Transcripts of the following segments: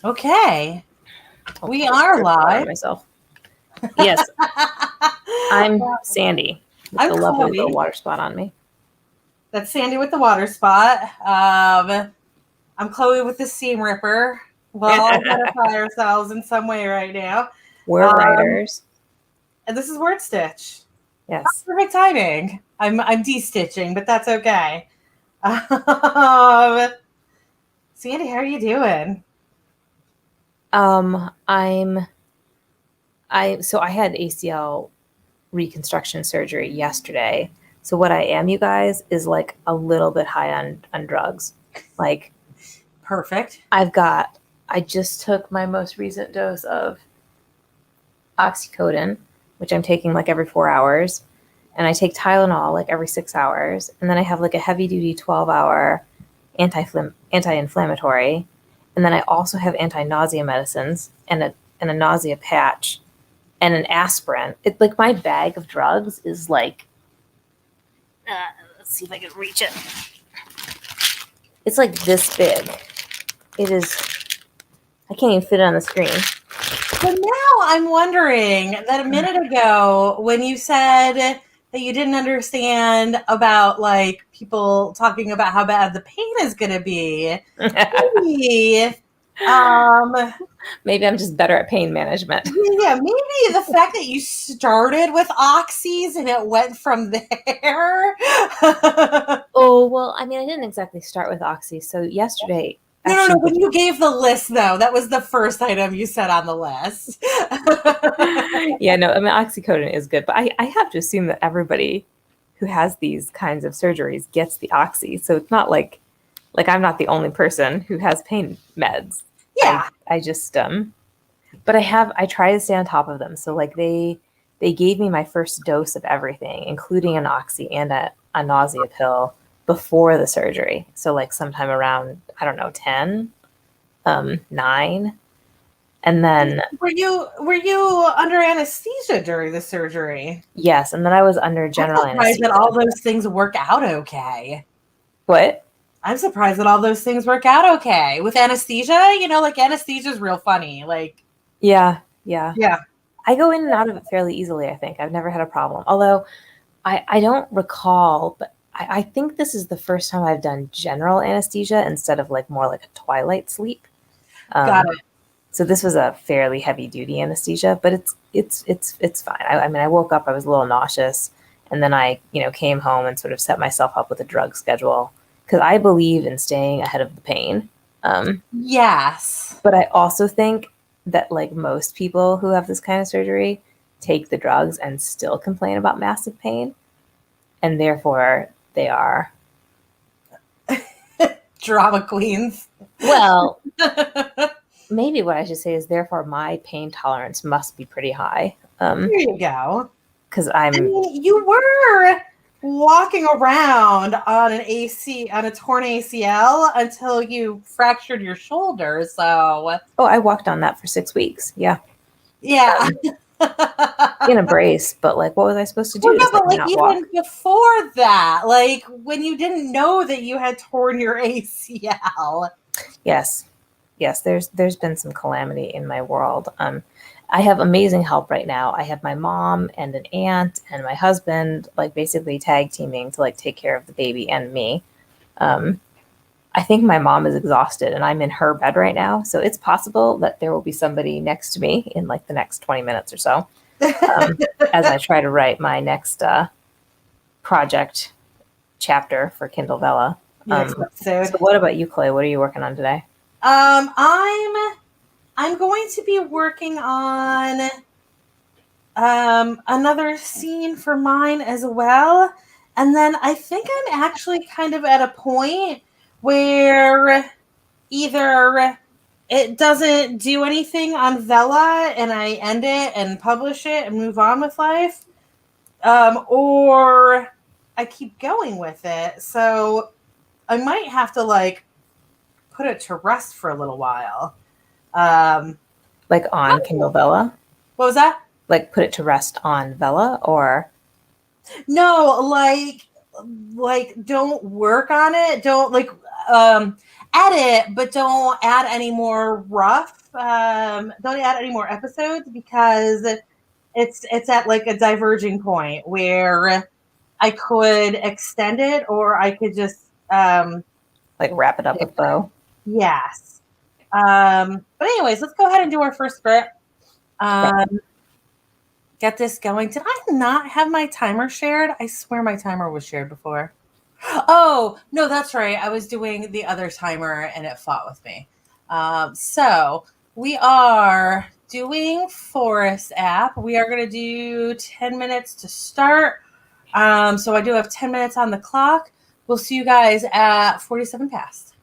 Okay. We are live. live. Myself. Yes, I'm Sandy with I'm the lovely Chloe. little water spot on me. That's Sandy with the water spot. I'm Chloe with the seam ripper. We'll all identify ourselves in some way right now. We're writers. And this is Word Stitch. Yes. Perfect timing. I'm de-stitching, but that's okay. Sandy, how are you doing? I had ACL reconstruction surgery yesterday. So what I am, you guys, is like a little bit high on drugs. Like, perfect. I just took my most recent dose of oxycodone, which I'm taking like every 4 hours. And I take Tylenol like every 6 hours. And then I have like a heavy duty 12-hour anti-inflammatory. And then I also have anti-nausea medicines and a nausea patch and an aspirin. It's like my bag of drugs is like, let's see if I can reach it. It's like this big. It is, I can't even fit it on the screen. So now I'm wondering that a minute ago when you said that you didn't understand about like people talking about how bad the pain is going to be. Maybe I'm just better at pain management. Yeah, maybe the fact that you started with oxys and it went from there. Oh, well, I mean, I didn't exactly start with oxy. So yesterday... No. When you gave the list, though, that was the first item you said on the list. Yeah, no, I mean, oxycodone is good, but I have to assume that everybody who has these kinds of surgeries gets the oxy. So it's not like I'm not the only person who has pain meds. Yeah. I just, but I try to stay on top of them. So like they gave me my first dose of everything, including an oxy and a nausea pill before the surgery. So like sometime around, I don't know, 10, 9. And then were you under anesthesia during the surgery? Yes, and then I was under general anesthesia. I'm surprised that all those things work out okay. What? I'm surprised that all those things work out okay. With anesthesia, like anesthesia is real funny. Like, yeah. I go in and out of it fairly easily, I think. I've never had a problem. Although I don't recall, but I think this is the first time I've done general anesthesia instead of like more like a twilight sleep. Got it. So this was a fairly heavy duty anesthesia, but it's fine. I mean, I woke up, I was a little nauseous, and then I, came home and sort of set myself up with a drug schedule because I believe in staying ahead of the pain. Yes. But I also think that like most people who have this kind of surgery take the drugs and still complain about massive pain. And therefore they are drama queens. Well, maybe what I should say is therefore my pain tolerance must be pretty high. There you go. Because you were walking around on a torn ACL until you fractured your shoulder. So I walked on that for 6 weeks. Yeah. In a brace, but like, what was I supposed to do? Well, but like even walk? Before that, like when you didn't know that you had torn your ACL. Yes. There's been some calamity in my world. I have amazing help right now. I have my mom and an aunt and my husband, like basically tag teaming to like take care of the baby and me. I think my mom is exhausted and I'm in her bed right now. So it's possible that there will be somebody next to me in like the next 20 minutes or so as I try to write my next project chapter for Kindle Vella. So what about you, Chloe? What are you working on today? I'm going to be working on another scene for mine as well. And then I think I'm actually kind of at a point where either it doesn't do anything on Vella and I end it and publish it and move on with life, or I keep going with it. So I might have to like put it to rest for a little while. Like on Kindle Vella? What was that? Like put it to rest on Vella or? No, like don't work on it. Don't like edit, but don't add any more don't add any more episodes because it's at like a diverging point where I could extend it or I could just Like wrap it up with bow. yes. But anyways, let's go ahead and do our first script. Get this going. Did I not have my timer shared? I swear my timer was shared before. Oh, no, that's right. I was doing the other timer and it fought with me. So we are doing Forest app. We are going to do 10 minutes to start. So I do have 10 minutes on the clock. We'll see you guys at 47 past.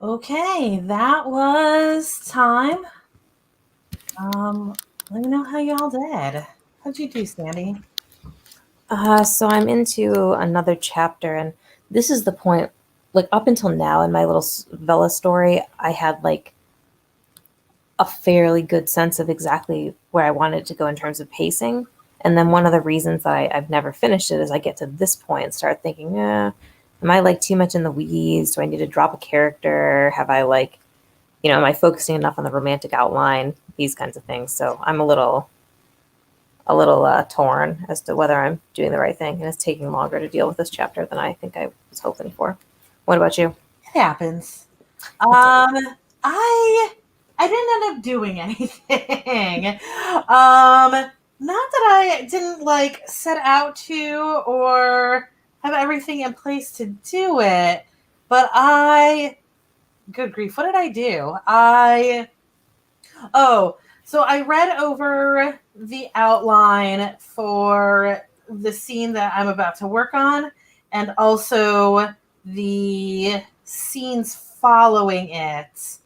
Okay, that was time. Let me know how y'all did. How'd you do, Sandy? So I'm into another chapter, and this is the point. Like up until now in my little Vela story, I had like a fairly good sense of exactly where I wanted to go in terms of pacing. And then one of the reasons that I've never finished it is I get to this point and start thinking, am I like too much in the weeds? Do I need to drop a character? Have I like, am I focusing enough on the romantic outline? These kinds of things. So I'm a little torn as to whether I'm doing the right thing, and it's taking longer to deal with this chapter than I think I was hoping for. What about you? It happens. I didn't end up doing anything. Not that I didn't like set out to or have everything in place to do it, but good grief, what did I do? So I read over the outline for the scene that I'm about to work on, and also the scenes following it,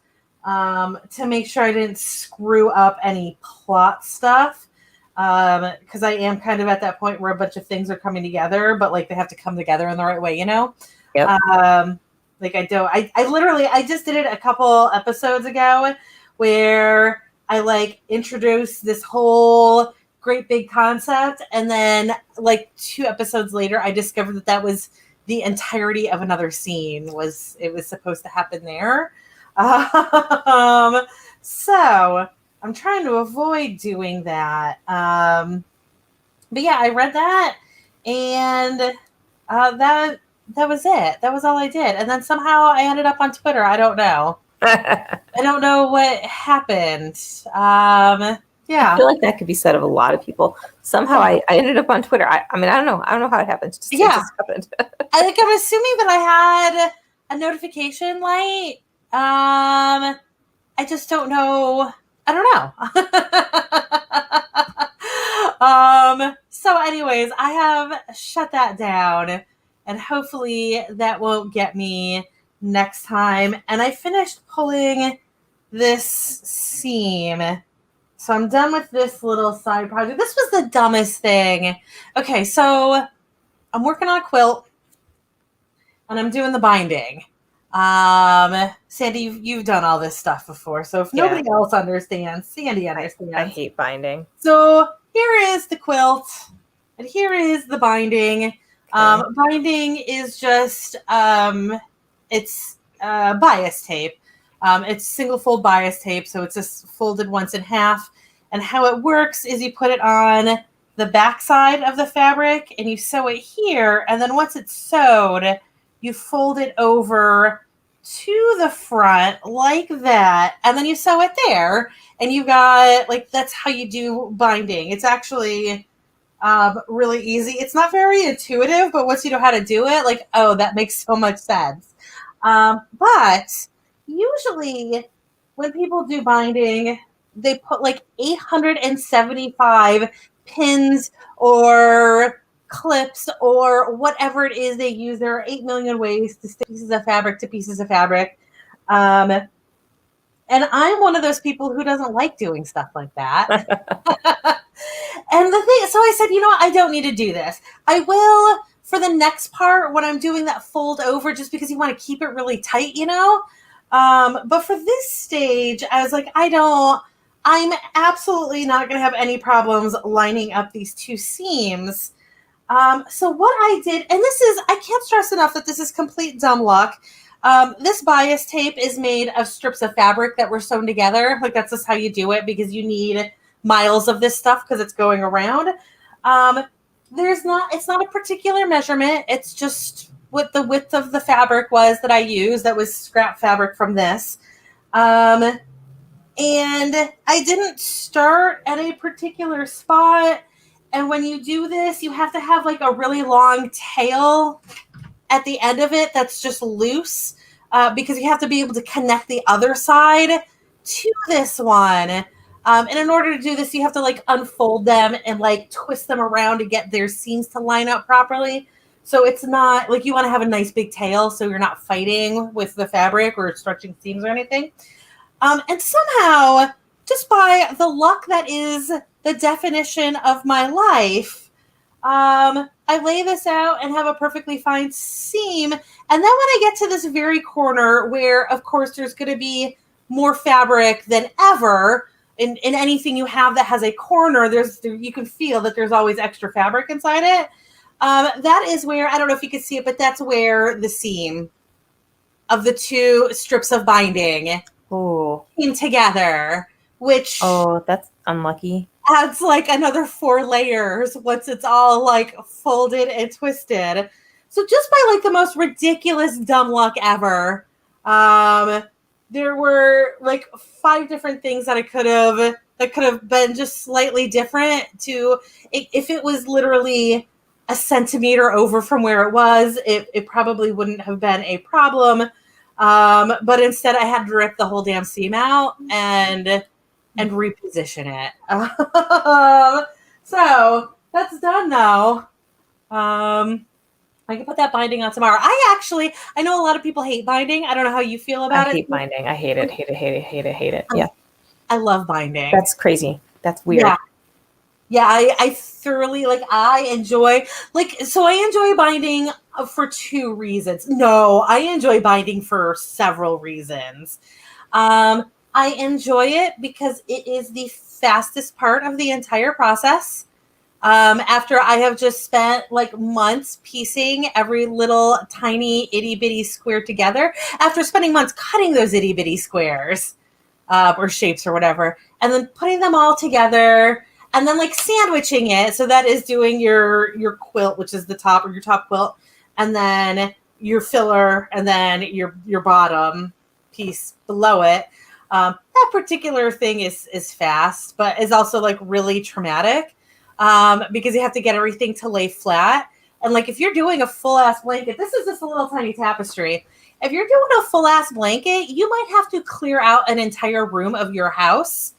to make sure I didn't screw up any plot stuff. Because I am kind of at that point where a bunch of things are coming together, but like they have to come together in the right way, you know? Yep. Like I literally, I just did it a couple episodes ago where I like introduced this whole great big concept, and then like 2 episodes later, I discovered that that was the entirety of another scene. It was supposed to happen there. So I'm trying to avoid doing that. But yeah, I read that, and that was it. That was all I did, and then somehow I ended up on Twitter. I don't know. I don't know what happened. I Yeah. feel like that could be said of a lot of people. Somehow I ended up on Twitter. I mean, I don't know. I don't know how it happened. It Yeah. just happened. I think I'm assuming that I had a notification light. I just don't know. I don't know. So anyways, I have shut that down, and hopefully that won't get me next time. And I finished pulling this seam. So I'm done with this little side project. This was the dumbest thing. Okay, so I'm working on a quilt, and I'm doing the binding. Sandy, you've done all this stuff before, so if nobody else understands, Sandy understands. I hate binding. So here is the quilt, and here is the binding. Okay. Binding is just it's bias tape. It's single fold bias tape, so it's just folded once in half. And how it works is you put it on the back side of the fabric, and you sew it here, and then once it's sewed, you fold it over to the front like that, and then you sew it there, and you got like that's how you do binding. It's actually really easy. It's not very intuitive, but once you know how to do it, like, oh, that makes so much sense. But usually when people do binding, they put like 875 pins or clips or whatever it is they use. There are 8 million ways to stick pieces of fabric to pieces of fabric. And I'm one of those people who doesn't like doing stuff like that. And the thing, so I said, you know what? I don't need to do this. I will for the next part when I'm doing that fold over, just because you want to keep it really tight, you know? But for this stage, I was like, I'm absolutely not going to have any problems lining up these two seams. So what I did, and I can't stress enough that this is complete dumb luck. This bias tape is made of strips of fabric that were sewn together. Like that's just how you do it, because you need miles of this stuff because it's going around. It's not a particular measurement. It's just what the width of the fabric was that I used. That was scrap fabric from this. And I didn't start at a particular spot. And when you do this, you have to have like a really long tail at the end of it that's just loose, because you have to be able to connect the other side to this one. And in order to do this, you have to like unfold them and like twist them around to get their seams to line up properly. So it's not like you want to have a nice big tail so you're not fighting with the fabric or stretching seams or anything. And somehow, just by the luck that is the definition of my life, I lay this out and have a perfectly fine seam. And then when I get to this very corner where, of course, there's going to be more fabric than ever in anything you have that has a corner, you can feel that there's always extra fabric inside it. That is where, I don't know if you can see it, but that's where the seam of the two strips of binding came together, which that's unlucky. adds like another 4 layers once it's all like folded and twisted. So just by like the most ridiculous dumb luck ever, there were like 5 different things that could have been just slightly different if it was literally a centimeter over from where it was, it probably wouldn't have been a problem. But instead I had to rip the whole damn seam out and reposition it. So that's done now. I can put that binding on tomorrow. I know a lot of people hate binding. I don't know how you feel about it. I hate binding. I hate it. Hate it. Yeah. I love binding. That's crazy. That's weird. Yeah, I thoroughly I enjoy binding for 2 reasons. No, I enjoy binding for several reasons. I enjoy it because it is the fastest part of the entire process. After I have just spent months piecing every little tiny itty bitty square together, after spending months cutting those itty bitty squares or shapes or whatever, and then putting them all together and then sandwiching it. So that is doing your quilt, which is the top, or your top quilt, and then your filler, and then your bottom piece below it. That particular thing is fast, but is also really traumatic because you have to get everything to lay flat. And if you're doing a full ass blanket, this is just a little tiny tapestry. If you're doing a full ass blanket, you might have to clear out an entire room of your house.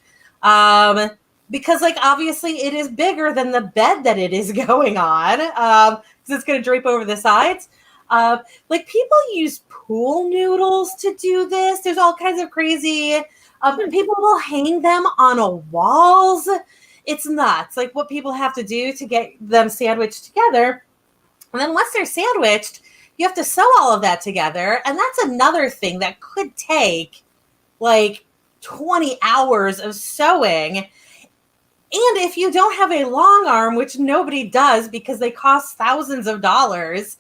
Because obviously it is bigger than the bed that it is going on. Because it's going to drape over the sides. People use pool noodles to do this. There's all kinds of crazy, people will hang them on walls. It's nuts. What people have to do to get them sandwiched together. And then once they're sandwiched, you have to sew all of that together. And that's another thing that could take 20 hours of sewing. And if you don't have a long arm, which nobody does because they cost thousands of dollars,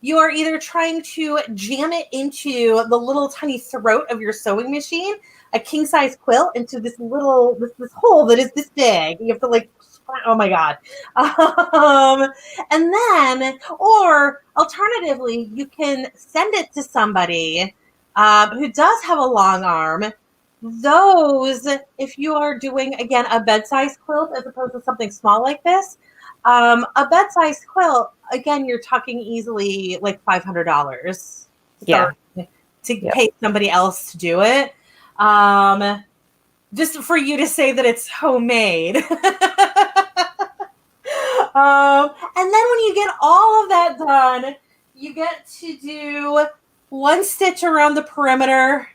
you are either trying to jam it into the little tiny throat of your sewing machine, a king size quilt, into this little this hole that is this big. You have to oh my God. And then, or alternatively, you can send it to somebody who does have a long arm. Those, if you are doing, again, a bed-sized quilt as opposed to something small like this, a bed-sized quilt, again, you're talking easily $500 to pay somebody else to do it. Just for you to say that it's homemade. And then when you get all of that done, you get to do 1 stitch around the perimeter,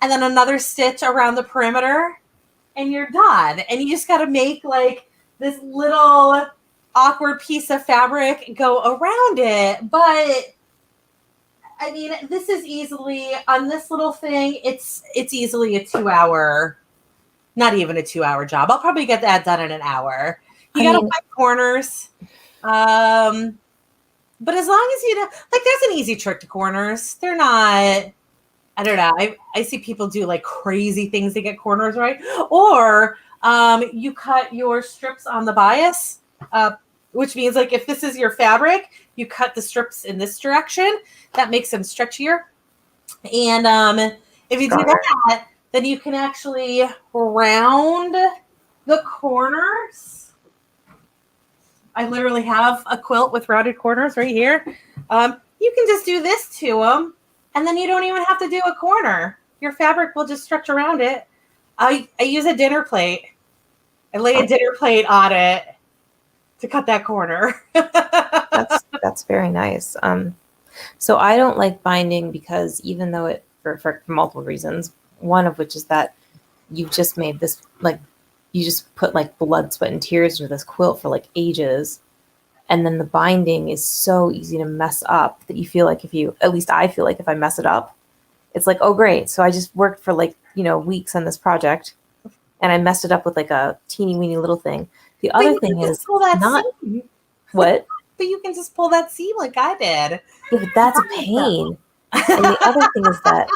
and then another stitch around the perimeter, and you're done. And you just got to make this little awkward piece of fabric go around it. But I mean, this is easily, on this little thing, it's easily a 2-hour, not even a 2-hour job. I'll probably get that done in an hour. You got to find corners. But as long as you know, there's an easy trick to corners. They're not, I don't know. I see people do crazy things to get corners right. Or you cut your strips on the bias, which means if this is your fabric, you cut the strips in this direction. That makes them stretchier. And if you do that, then you can actually round the corners. I literally have a quilt with rounded corners right here. You can just do this to them. And then you don't even have to do a corner. Your fabric will just stretch around it. I use a dinner plate. I lay a dinner plate on it to cut that corner. That's that's very nice. So I don't like binding because even though it for multiple reasons, one of which is that you've just made this like you just put like blood, sweat, and tears into this quilt for like ages, and then the binding is so easy to mess up that you feel like if you at least I feel like if I mess it up, it's like, oh great, so I just worked for like weeks on this project and I messed it up with like a teeny weeny little thing. The But other you can thing just is pull that not seam. what. But you can just pull that seam like I did. Yeah, but that's a pain. And the other thing is that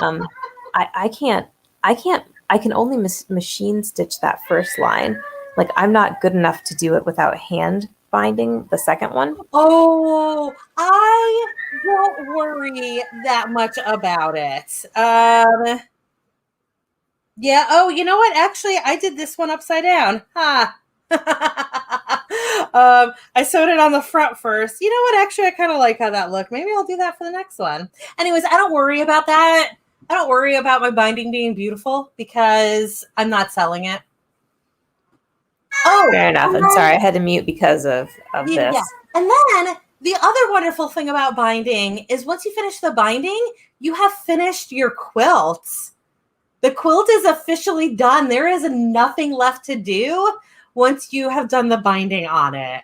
I can't I can only machine stitch that first line. Like I'm not good enough to do it without hand binding the second one. Oh, I don't worry that much about it. Yeah. Oh, you know what? Actually, I did this one upside down. Ha. I sewed it on the front first. You know what? Actually, I kind of like how that looked. Maybe I'll do that for the next one. Anyways, I don't worry about that. I don't worry about my binding being beautiful because I'm not selling it. Oh, Fair enough. and I'm then sorry, I had to mute because of yeah. this. And then the other wonderful thing about binding is once you finish the binding, you have finished your quilt. The quilt is officially done. There is nothing left to do once you have done the binding on it.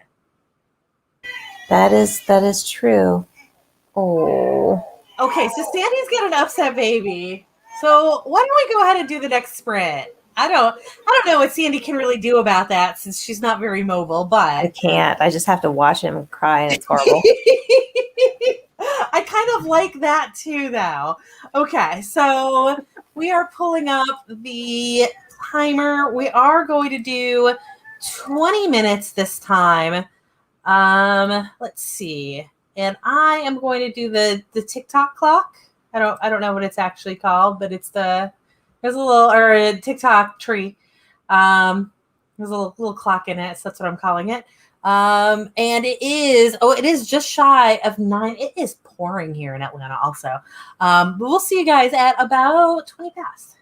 That is true. Oh. Okay, so Sandy's got an upset baby. So why don't we go ahead and do the next sprint? I don't know what Sandy can really do about that since she's not very mobile, I but can't. I just have to watch him cry and it's horrible. I kind of like that too, though. Okay, so we are pulling up the timer. We are going to do 20 minutes this time. Let's see. And I am going to do the TikTok clock. I don't know what it's actually called, but there's a little or a TikTok tree. There's a little clock in it, so that's what I'm calling it. And it is just shy of 9. It is pouring here in Atlanta also. But we'll see you guys at about 20 past.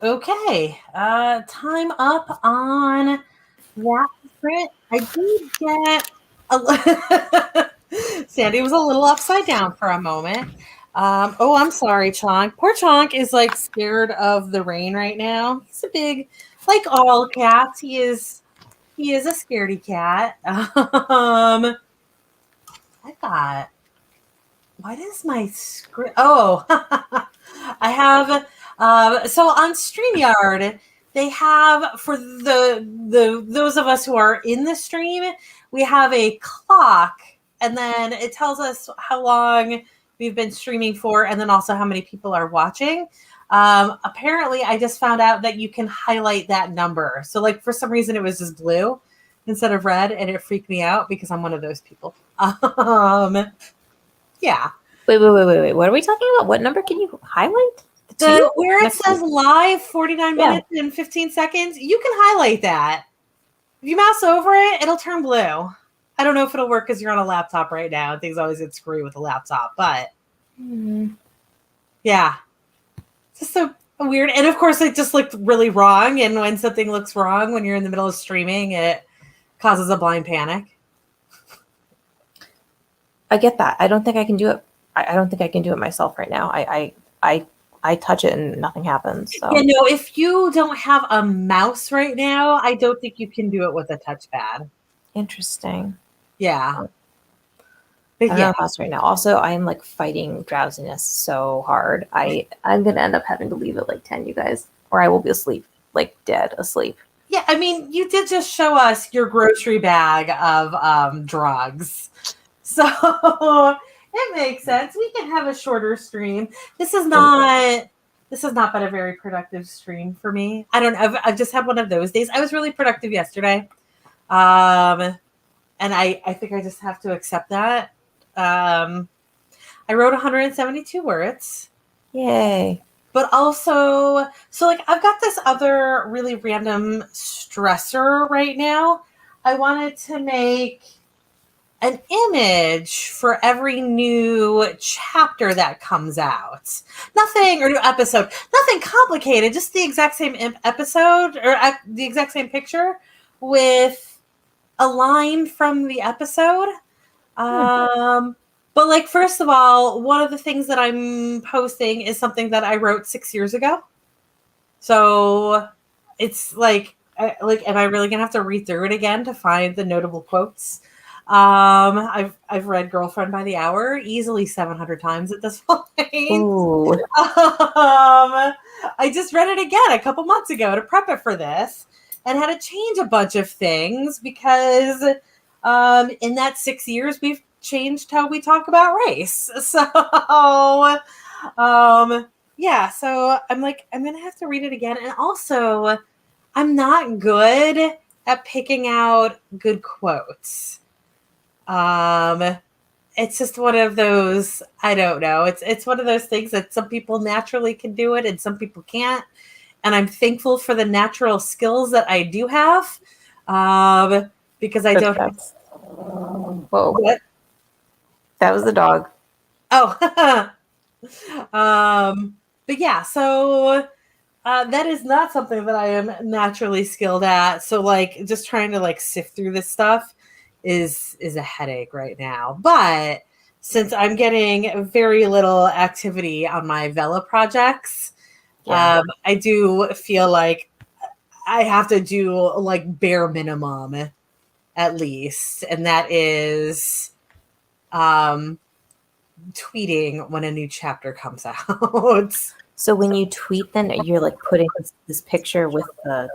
Okay. Time up on that print. I did get Sandy was a little upside down for a moment. Oh, I'm sorry, Chonk. Poor Chonk is like scared of the rain right now. He's a big, like all cats, he is a scaredy cat. I got what is my script? Oh, I have. So on StreamYard, they have for the those of us who are in the stream, we have a clock, and then it tells us how long we've been streaming for, and then also how many people are watching. Apparently, I just found out that you can highlight that number. So, like for some reason, it was just blue instead of red, and it freaked me out because I'm one of those people. Yeah. Wait. What are we talking about? What number can you highlight? Where it says live 49 minutes and 15 seconds, you can highlight that. If you mouse over it, it'll turn blue. I don't know if it'll work because you're on a laptop right now. Things always get screwy with a laptop, but yeah. It's just so weird. And of course, it just looked really wrong. And when something looks wrong when you're in the middle of streaming, it causes a blind panic. I get that. I don't think I can do it. I don't think I can do it myself right now. I touch it and nothing happens. So. Yeah, no, if you don't have a mouse right now, I don't think you can do it with a touchpad. Interesting. Yeah. I don't have a mouse right now. Also, I'm like fighting drowsiness so hard. I'm gonna end up having to leave at like 10, you guys, or I will be asleep, like dead asleep. Yeah, I mean, you did just show us your grocery bag of drugs. So it makes sense. We can have a shorter stream. This has not been a very productive stream for me. I don't know. I've just had one of those days. I was really productive yesterday. And I think I just have to accept that. I wrote 172 words. Yay. But also, so like I've got this other really random stressor right now. I wanted to make an image for every new chapter that comes out. Nothing, or new episode. Nothing complicated, just the exact same episode or the exact same picture with a line from the episode. But like, first of all, one of the things that I'm posting is something that I wrote 6 years ago. So it's like, am I really gonna have to read through it again to find the notable quotes? I've read Girlfriend by the Hour easily 700 times at this point. Ooh. I just read it again a couple months ago to prep it for this and had to change a bunch of things because in that 6 years we've changed how we talk about race. So yeah, so I'm like, I'm gonna have to read it again. And also I'm not good at picking out good quotes. It's just one of those, I don't know. It's one of those things that some people naturally can do it and some people can't. And I'm thankful for the natural skills that I do have. Because I don't. Whoa. What? That was the dog. Oh. But yeah, so that is not something that I am naturally skilled at. So like just trying to like sift through this stuff is a headache right now. But since I'm getting very little activity on my Vela projects, I do feel like I have to do like bare minimum at least. And that is tweeting when a new chapter comes out. So when you tweet, then you're like putting this picture with the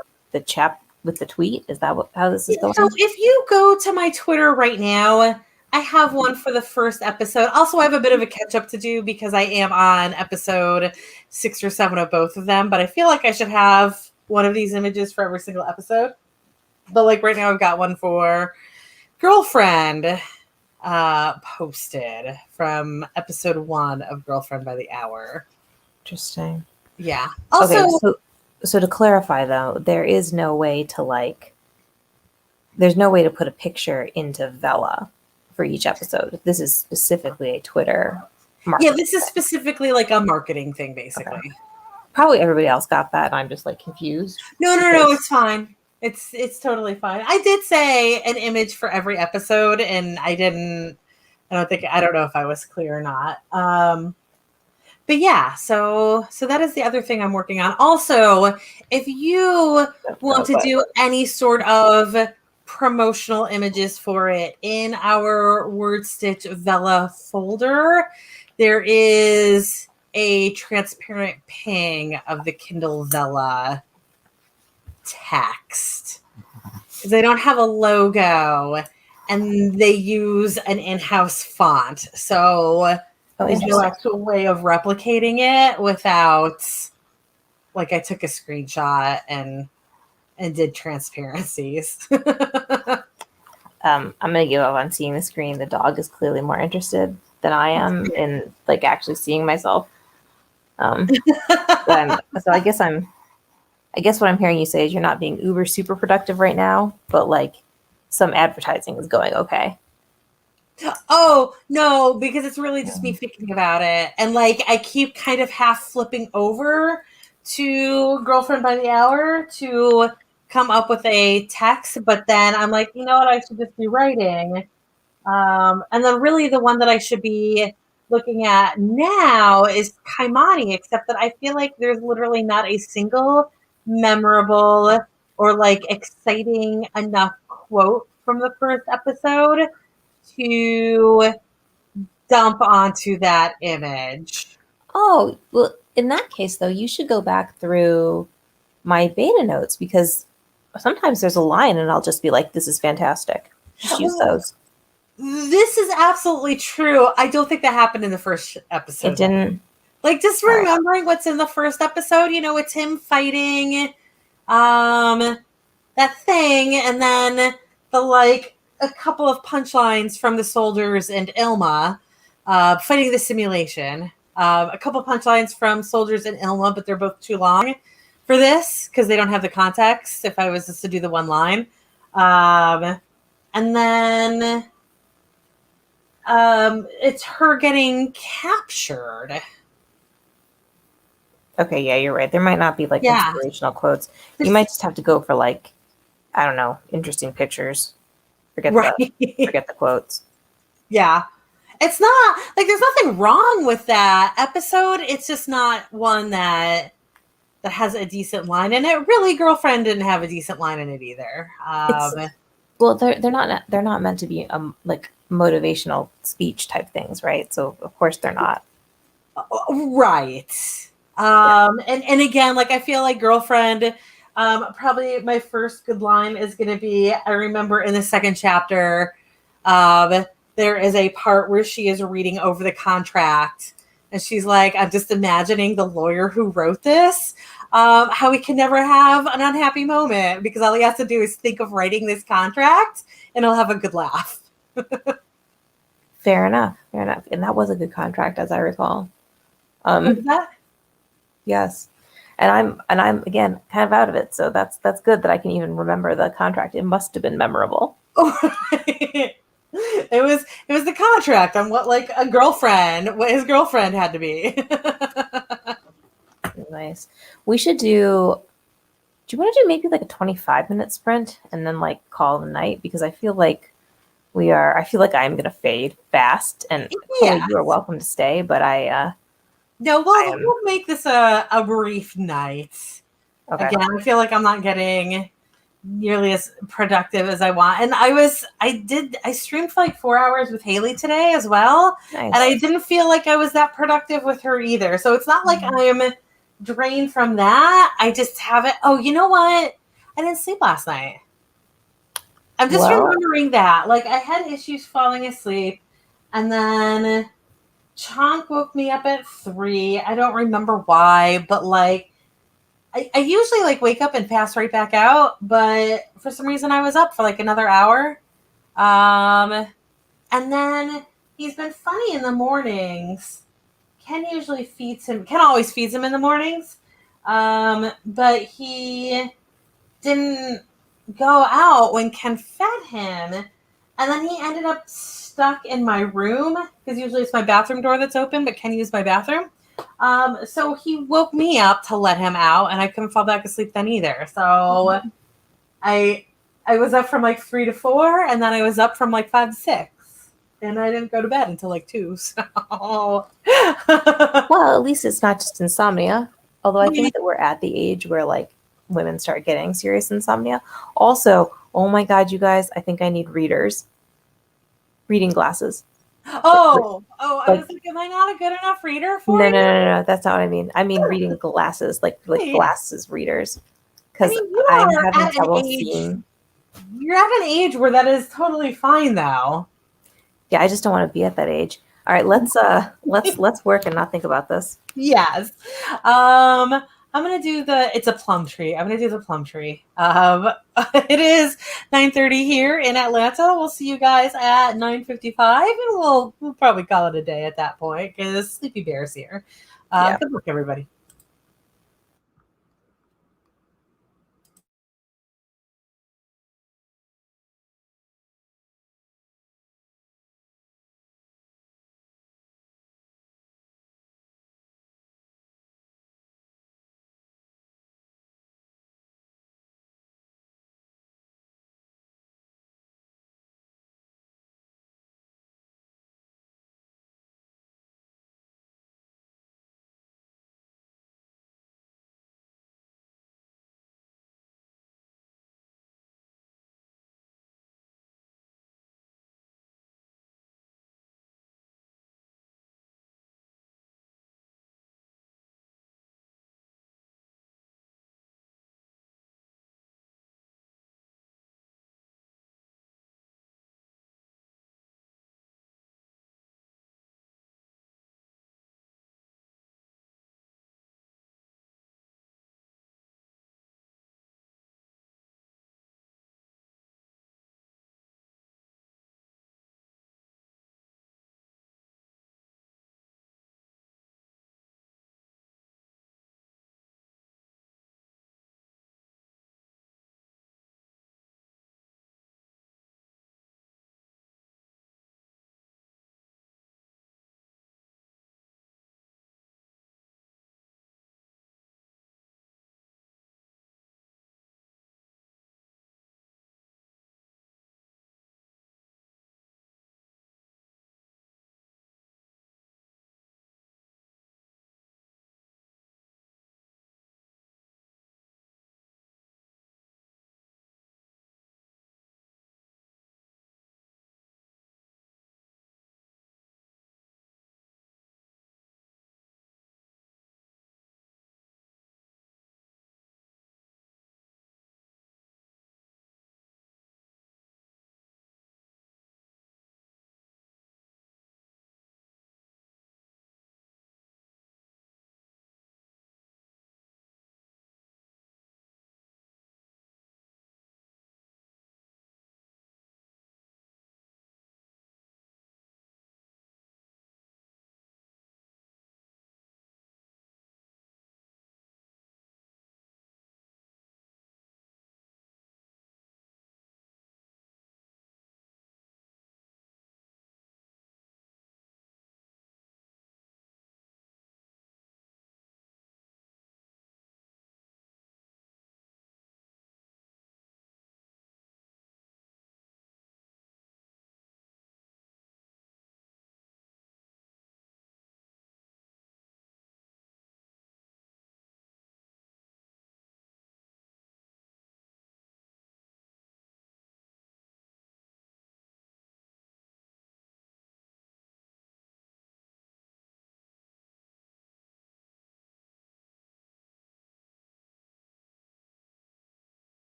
with the tweet. Is that how this is going? So if you go to my Twitter right now, I have one for the first episode. Also, I have a bit of a catch up to do because I am on episode 6 or 7 of both of them. But I feel like I should have one of these images for every single episode. But like right now, I've got one for Girlfriend posted from episode 1 of Girlfriend by the Hour. Interesting. Yeah. Also, okay, so to clarify though, there is no way to there's no way to put a picture into Vela for each episode. This is specifically a Twitter marketing this is specifically like a marketing thing, basically. Okay. Probably everybody else got that. And I'm just like confused. No, it's fine. It's totally fine. I did say an image for every episode, and I don't know if I was clear or not. But yeah, so that is the other thing I'm working on. Also, if you want to do any sort of promotional images for it in our Word Stitch Vella folder, there is a transparent ping of the Kindle Vella text. They don't have a logo, and they use an in-house font. So there's no actual way of replicating it without, like, I took a screenshot and did transparencies. I'm gonna give up on seeing the screen. The dog is clearly more interested than I am in like actually seeing myself. So I guess what I'm hearing you say is you're not being uber super productive right now, but like some advertising is going okay. Oh, no, because it's really just me thinking about it. And like I keep kind of half flipping over to Girlfriend by the Hour to come up with a text, but then I'm like, you know what, I should just be writing. And then really the one that I should be looking at now is Kaimani, except that I feel like there's literally not a single memorable or like exciting enough quote from the first episode to dump onto that image. Oh, well, in that case, though, you should go back through my beta notes because sometimes there's a line and I'll just be like, this is fantastic. Just use those. This is absolutely true. I don't think that happened in the first episode. It didn't. Like, just remembering what's in the first episode, you know, it's him fighting that thing, and then the, like, a couple of punchlines from the soldiers and Ilma fighting the simulation. A couple punchlines from soldiers and Ilma, but they're both too long for this because they don't have the context if I was just to do the one line. And then it's her getting captured. Okay, yeah, you're right. There might not be like inspirational quotes. You might just have to go for like, I don't know, interesting pictures. Forget the quotes. Yeah. It's not like there's nothing wrong with that episode. It's just not one that has a decent line in it. Really, Girlfriend didn't have a decent line in it either. Well, they're not meant to be like motivational speech type things, right? So of course they're not. Right. And again, like I feel like Girlfriend, probably my first good line is going to be, I remember in the second chapter, there is a part where she is reading over the contract and she's like, I'm just imagining the lawyer who wrote this, how he can never have an unhappy moment because all he has to do is think of writing this contract and he'll have a good laugh. Fair enough. And that was a good contract, as I recall. Was that? Yes. And I'm again kind of out of it, so that's good that I can even remember the contract. It must have been memorable. It was the contract on what his girlfriend had to be. Nice. We should do you want to do maybe like a 25-minute sprint and then like call the night? Because I feel like I'm gonna fade fast and you are welcome to stay, but no, we'll make this a brief night. Okay. Again, I feel like I'm not getting nearly as productive as I want. And I streamed for like 4 hours with Haley today as well. Nice. And I didn't feel like I was that productive with her either. So it's not like I'm drained from that. I just haven't. Oh, you know what? I didn't sleep last night. I'm just remembering that. Like I had issues falling asleep and then Chonk woke me up at 3. I don't remember why, but like I usually like wake up and pass right back out, but for some reason I was up for like another hour. And then he's been funny in the mornings. Ken always feeds him in the mornings. But he didn't go out when Ken fed him. And then he ended up stuck in my room because usually it's my bathroom door that's open, but Ken used my bathroom. So he woke me up to let him out, and I couldn't fall back asleep then either. So I I was up from like 3 to 4, and then I was up from like 5 to 6, and I didn't go to bed until like 2. So Well, at least it's not just insomnia. Although I think that we're at the age where like women start getting serious insomnia. Also, oh my God, you guys, I think I need reading glasses. Like, I like was like, am I not a good enough reader for no, no, you? no, no, no, that's not what I mean. I mean reading glasses, like Right. glasses readers, I because mean, you I'm are having at an trouble age. seeing. You're at an age where that is totally fine, though. Yeah, I just don't want to be at that age. All right, let's work and not think about this. Yes. I'm gonna do the. It's a plum tree. I'm gonna do the plum tree. It is 9:30 here in Atlanta. We'll see you guys at 9:55, and we'll probably call it a day at that point because Sleepy Bear's here. Yeah. Good luck, everybody.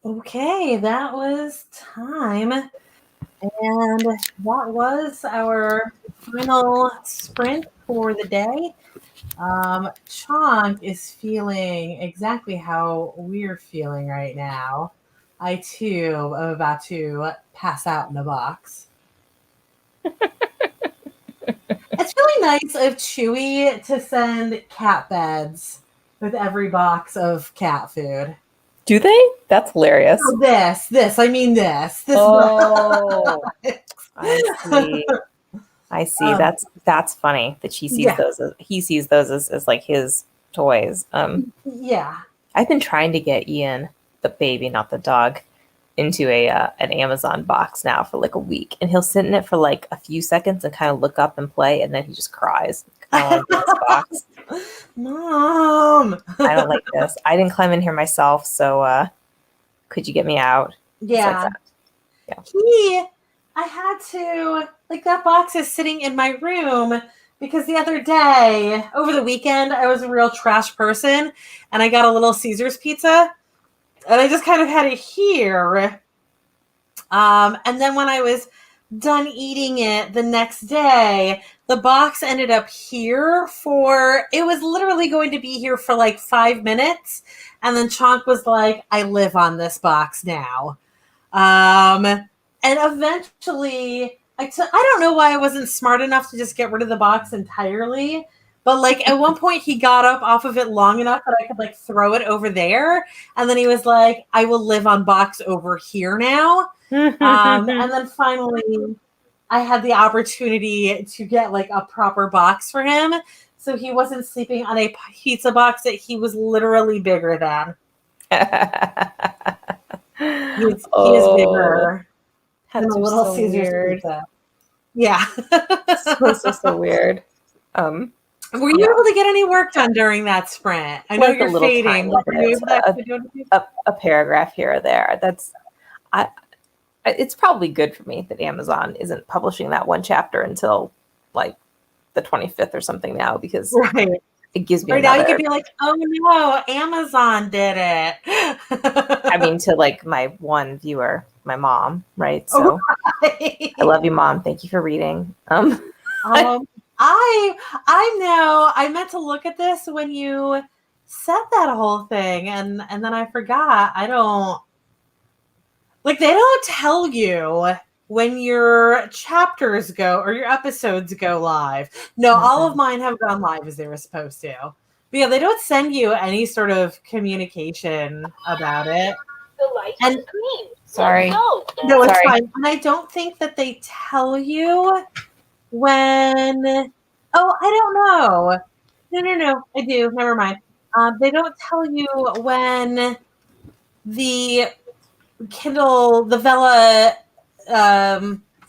Okay, that was time. And that was our final sprint for the day. Chonk is feeling exactly how we're feeling right now. I too am about to pass out in a box. It's really nice of Chewy to send cat beds with every box of cat food. Do they? That's hilarious. Oh, I mean this. Oh, I see. I see. Um, That's funny that she sees yeah, those as he sees those as like his toys. yeah. I've been trying to get Ian, the baby, not the dog, into a an Amazon box now for like a week, and he'll sit in it for like a few seconds and kind of look up and play, and then he just cries. I don't want to be in this box. Mom. I don't like this. I didn't climb in here myself, so could you get me out? He's like Yeah. that. Yeah. I had to, like, that box is sitting in my room because the other day, over the weekend, I was a real trash person and I got a little Caesar's pizza and I just kind of had it here. And then when I was done eating it the next day, the box ended up here it was literally going to be here for like 5 minutes. And then Chonk was like, I live on this box now. And eventually, I don't know why I wasn't smart enough to just get rid of the box entirely. But like at one point, he got up off of it long enough that I could like throw it over there, and then he was like, "I will live on box over here now." And then finally, I had the opportunity to get like a proper box for him, so he wasn't sleeping on a pizza box that he was literally bigger than. He is Oh, bigger than pets a are little so Caesar's weird. pizza. Yeah. So weird. Were you able to get any work done during that sprint? I know Like a you're little fading, tiny but were you bit, able to actually do anything? a paragraph here or there. I. It's probably good for me that Amazon isn't publishing that one chapter until like the 25th or something now, because Right. it gives me Right now you could another. be like, oh no, Amazon did I it. mean, to like my one viewer, my mom, right? Oh, So right. I love you, Mom. Thank you for reading. Um, I know I meant to look at this when you said that whole thing, and then I forgot. I don't like they don't tell you when your chapters go or your episodes go live. No, all of mine have gone live as they were supposed to. But yeah, they don't send you any sort of communication about it. The light And is green. Sorry. Let's go. no, it's Sorry. fine. And I don't think that they tell you when. Oh, I don't know. No. I do. Never mind. They don't tell you when the the Vela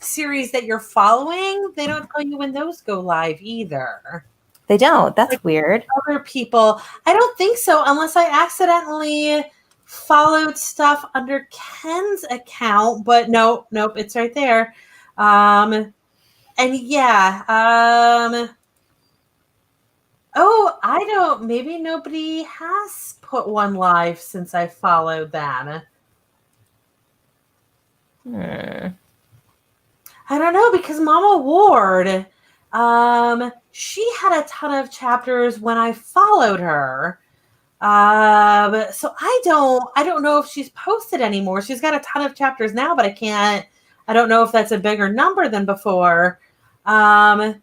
series that you're following, they don't tell you when those go live either. They don't. That's Like weird. other people, I don't think so, unless I accidentally followed stuff under Ken's account. But nope, it's right there. And yeah, oh, I don't. Maybe nobody has put one live since I followed them. Hmm. I don't know because Mama Ward, she had a ton of chapters when I followed her. So I don't know if she's posted anymore. She's got a ton of chapters now, but I don't know if that's a bigger number than before. Charlie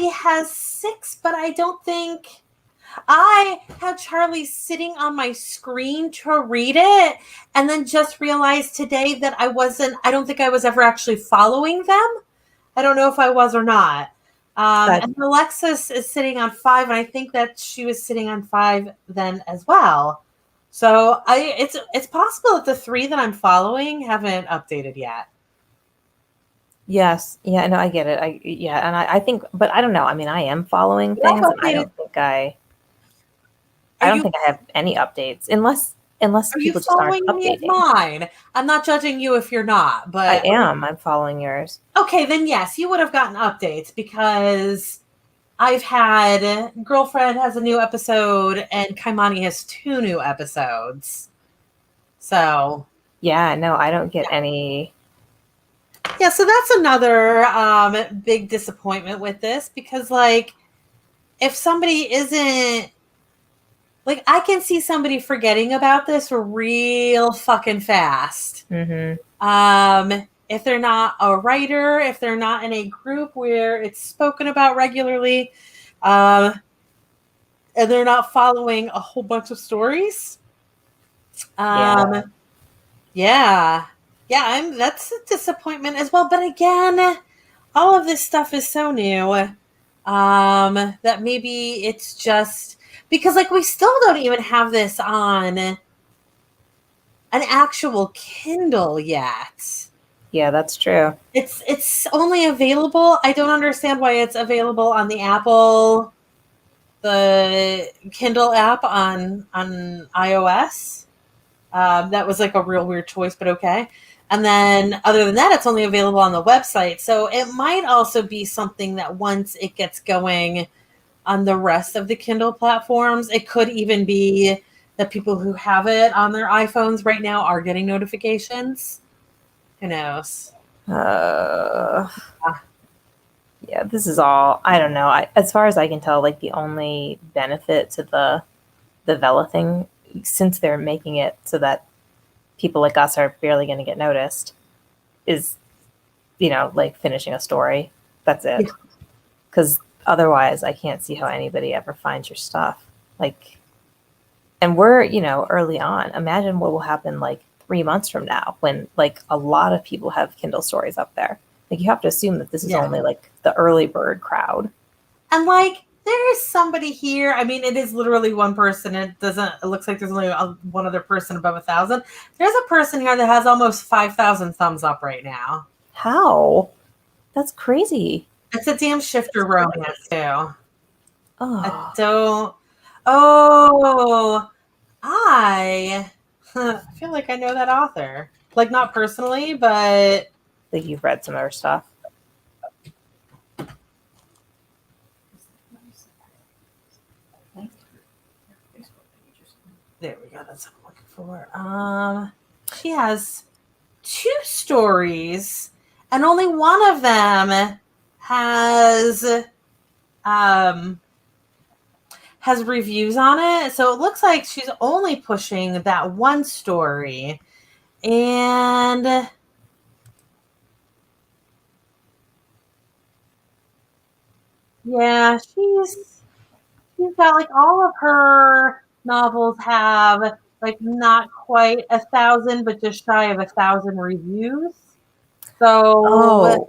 has 6, but I don't think I had Charlie sitting on my screen to read it and then just realized today that I don't think I was ever actually following them. I don't know if I was or not. And Alexis is sitting on 5, and I think that she was sitting on 5 then as well. So it's possible that the 3 that I'm following haven't updated yet. Yes. Yeah. No, I get it. And I think, but I don't know. I mean, I am following Yeah, things, and I updated. don't think I don't think I have any updates unless Are you people just aren't following any of updating. mine? I'm not judging you if you're not, but I am. I'm following yours. okay, then yes, you would have gotten updates because I've had Girlfriend has a new episode and Kaimani has 2 new episodes. So Yeah, no, I don't get any. yeah, so that's another big disappointment with this, because like if somebody isn't like, I can see somebody forgetting about this real fucking fast. Mm-hmm. If they're not a writer, if they're not in a group where it's spoken about regularly, and they're not following a whole bunch of stories. Yeah. Yeah, yeah, that's a disappointment as well. But again, all of this stuff is so new, that maybe it's just because like we still don't even have this on an actual Kindle yet. Yeah, that's true. It's only available. I don't understand why it's available on the Apple, the Kindle app on iOS. That was like a real weird choice, but okay. And then other than that, it's only available on the website. So it might also be something that once it gets going on the rest of the Kindle platforms, it could even be that people who have it on their iPhones right now are getting notifications. Who knows? Uh, yeah, this is all. I don't know. As far as I can tell, like the only benefit to the Vela thing, since they're making it so that people like us are barely going to get noticed, is like finishing a story. That's it. Because otherwise, I can't see how anybody ever finds your stuff. Like, and we're early on. Imagine what will happen like 3 months from now when like a lot of people have Kindle stories up there. Like, you have to assume that this is only like the early bird crowd. And like, there is somebody here. I mean, it is literally one person. It looks like there's only one other person above 1,000. There's a person here that has almost 5,000 thumbs up right now. How? That's crazy. It's a damn shifter romance too. Oh. I don't. Oh, I feel like I know that author. Like, not personally, but Like, you've read some other stuff. there we go. That's what I'm looking for. She has 2 stories, and only one of them has reviews on it. So it looks like she's only pushing that one story. And yeah, she's got like all of her novels have like not quite 1,000, but just shy of 1,000 reviews. So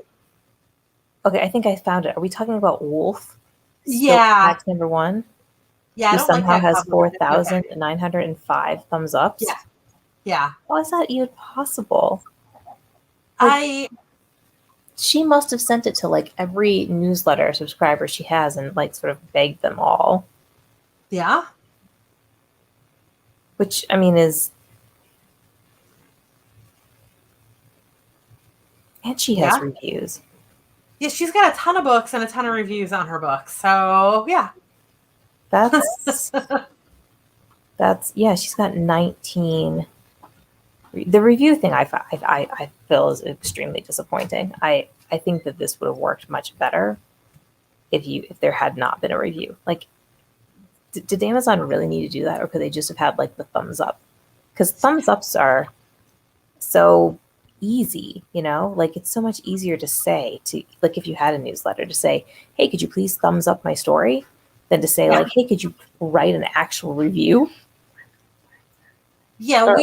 okay, I think I found it. Are we talking about Wolf? yeah, That's number one. yeah, I Who don't like somehow that has cover. 4,905 thumbs ups? Yeah. How is that even possible? Like, She must have sent it to like every newsletter subscriber she has and like sort of begged them all. Yeah. Which, I mean, is. And she has reviews. Yeah, she's got a ton of books and a ton of reviews on her books. So, yeah. That's. Yeah, she's got 19. The review thing I feel is extremely disappointing. I think that this would have worked much better if there had not been a review. Like, did Amazon really need to do that, or could they just have had like the thumbs up? Because thumbs ups are so easy, like it's so much easier to say to, like, if you had a newsletter, to say, hey, could you please thumbs up my story, than to say like, hey, could you write an actual review? Yeah,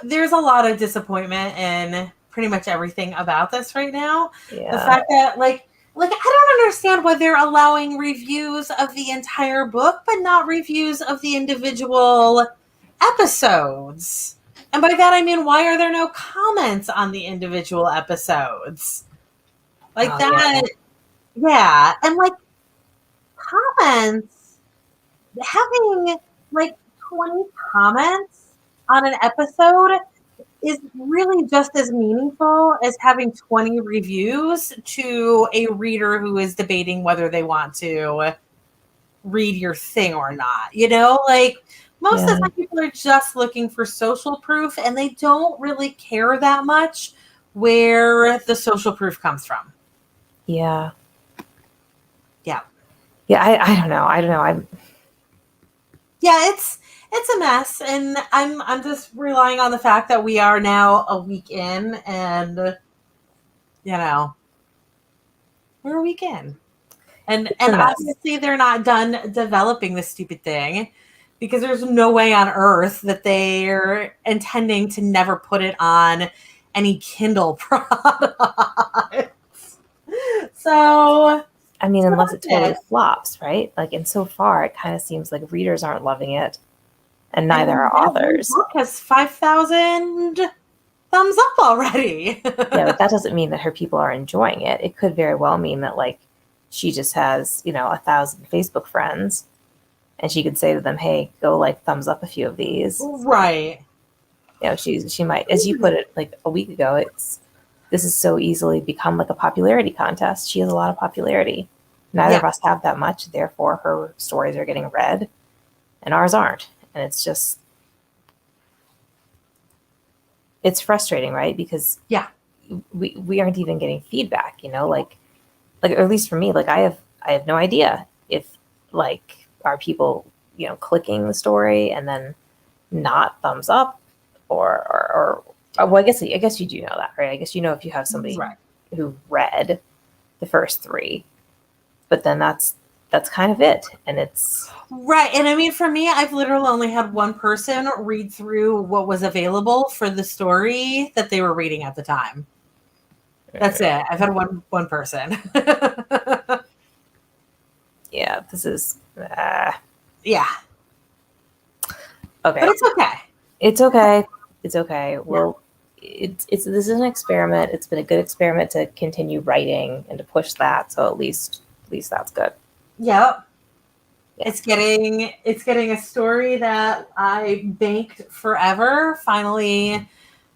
there's a lot of disappointment in pretty much everything about this right now. Yeah. The fact that like I don't understand why they're allowing reviews of the entire book, but not reviews of the individual episodes. And by that I mean, why are there no comments on the individual episodes? Like that, yeah. And like, comments, having like 20 comments on an episode is really just as meaningful as having 20 reviews to a reader who is debating whether they want to read your thing or not. Like, Most of Yeah. the time, people are just looking for social proof, and they don't really care that much where the social proof comes from. Yeah. Yeah. Yeah. I don't know. I don't know. Yeah, it's a mess, and I'm just relying on the fact that we are now a week in, and we're a week in. And It's a mess. obviously they're not done developing this stupid thing, because there's no way on earth that they're intending to never put it on any Kindle products. So I mean, unless it that's totally it. flops, right? Like, and so far, it kind of seems like readers aren't loving it, and I neither mean, are that one authors. book has 5,000 thumbs up already. Yeah, but that doesn't mean that her people are enjoying it. It could very well mean that, like, she just has, 1,000 Facebook friends, and she could say to them, "Hey, go like thumbs up a few of these." Right. She might, as you put it, like a week ago. This has so easily become like a popularity contest. She has a lot of popularity. Neither Yeah. of us have that much, therefore her stories are getting read, and ours aren't. And it's frustrating, right? Because Yeah. we aren't even getting feedback, like, or at least for me, like I have no idea if, like, are people, clicking the story and then not thumbs up, or well, I guess you do know that, right? I guess if you have somebody Right. who read the first three, but then that's kind of it. And it's Right. And I mean, for me, I've literally only had one person read through what was available for the story that they were reading at the time. That's it. I've had one person. yeah, this is Yeah. okay. But it's okay. It's okay. It's okay. Yeah. Well, this is an experiment. It's been a good experiment to continue writing and to push that. So at least that's good. Yep. Yeah. It's getting a story that I banked forever finally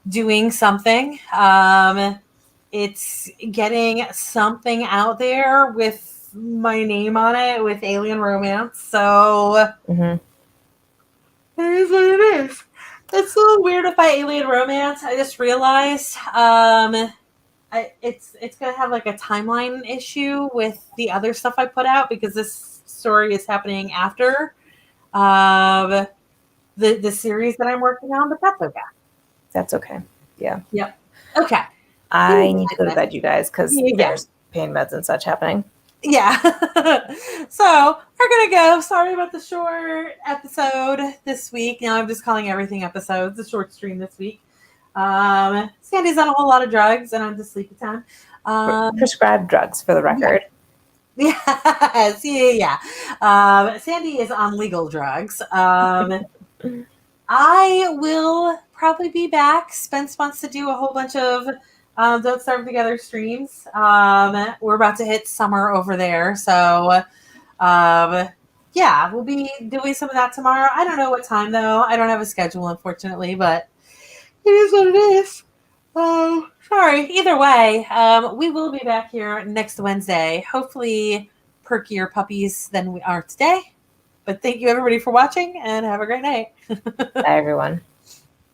doing something. It's getting something out there with my name on it with alien romance. So Mm-hmm. it is what it is. It's a little weird if I alien romance. I just realized it's gonna have like a timeline issue with the other stuff I put out, because this story is happening after um, the series that I'm working on. But that's okay. That's okay. Yeah. Yep. Okay. I need to go to bed, you guys, because Yeah. there's pain meds and such happening. Yeah. So we're gonna go. Sorry about the short episode this week. Now I'm just calling everything episodes. The short stream this week. Sandy's on a whole lot of drugs, and I'm just sleepy time. Prescribed drugs, for the record. Yes, yeah. Sandy is on legal drugs. I will probably be back. Spence wants to do a whole bunch of Don't Starve Together streams. We're about to hit summer over there. So, yeah, we'll be doing some of that tomorrow. I don't know what time, though. I don't have a schedule, unfortunately, but it is what it is. Oh, sorry. Either way, we will be back here next Wednesday. Hopefully, perkier puppies than we are today. But thank you, everybody, for watching, and have a great night. Bye, everyone.